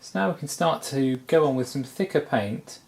So now we can start to go on with some thicker paint.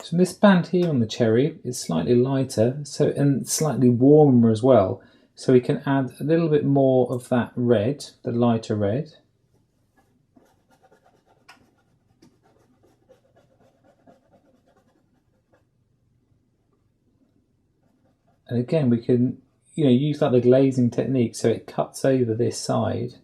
So this band here on the cherry is slightly lighter, and slightly warmer as well. So we can add a little bit more of that red, the lighter red. And again, we can use like the glazing technique, so it cuts over this side.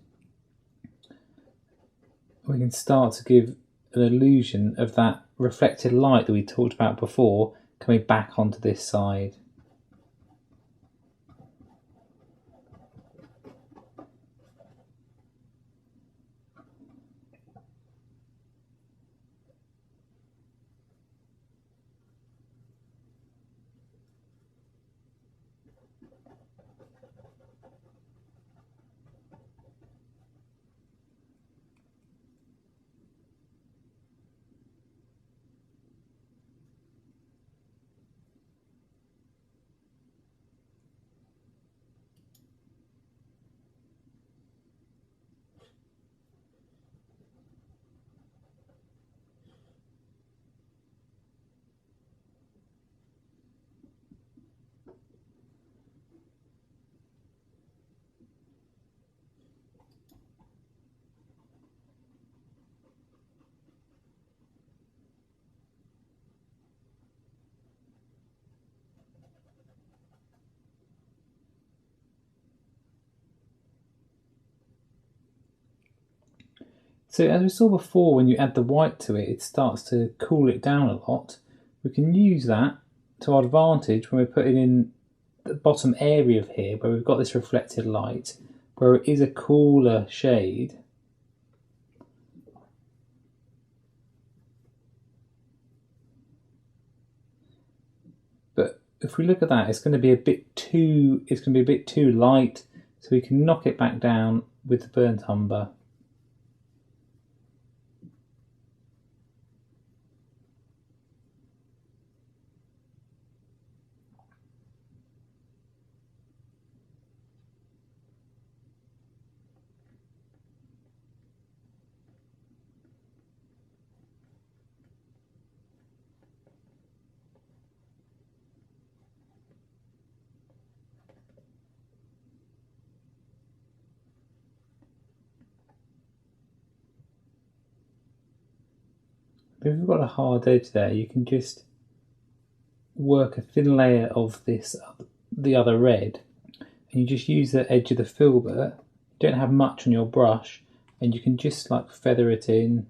We can start to give an illusion of that reflected light that we talked about before coming back onto this side. So as we saw before, when you add the white to it, it starts to cool it down a lot. We can use that to our advantage when we're putting in the bottom area of here, where we've got this reflected light, where it is a cooler shade. But if we look at that, it's going to be a bit too light, so we can knock it back down with the burnt umber. If you've got a hard edge there, you can just work a thin layer of the other red, and you just use the edge of the filbert. You don't have much on your brush, and you can just like feather it in.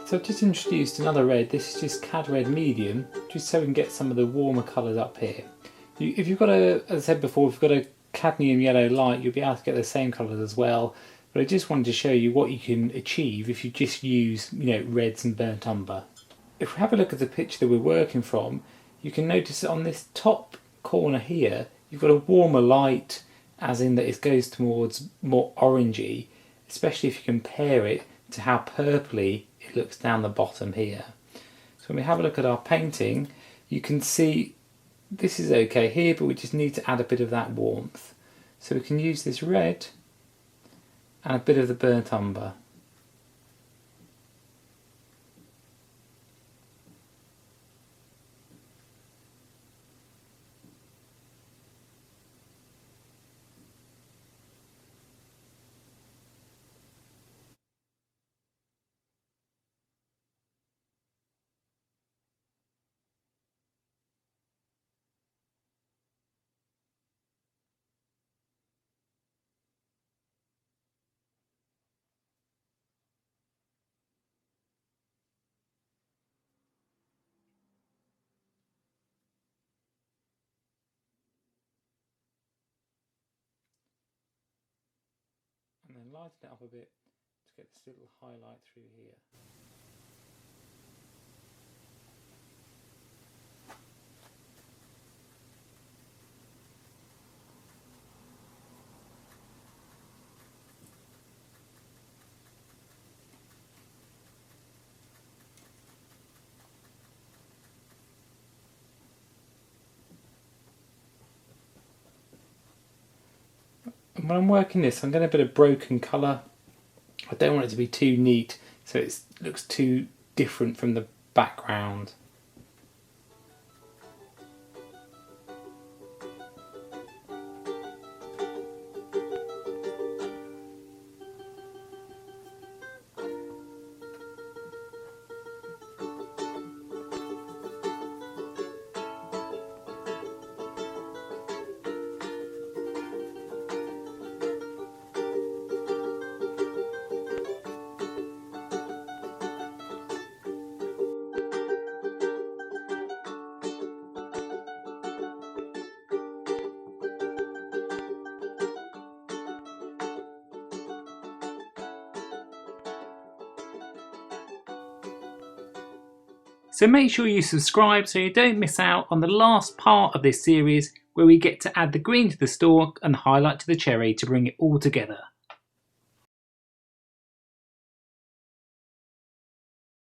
So I've just introduced another red. This is just Cad Red Medium, just so we can get some of the warmer colours up here. If you've got as I said before, if you've got a cadmium yellow light, you'll be able to get the same colours as well. But I just wanted to show you what you can achieve if you just use, reds and burnt umber. If we have a look at the picture that we're working from, you can notice that on this top corner here, you've got a warmer light, as in that it goes towards more orangey, especially if you compare it to how purpley it looks down the bottom here. So when we have a look at our painting, you can see this is okay here, but we just need to add a bit of that warmth. So we can use this red and a bit of the burnt umber. And then lighten it up a bit to get this little highlight through here. And when I'm working this, I'm getting a bit of broken colour. I don't want it to be too neat, so it looks too different from the background. So make sure you subscribe so you don't miss out on the last part of this series where we get to add the green to the stalk and highlight to the cherry to bring it all together.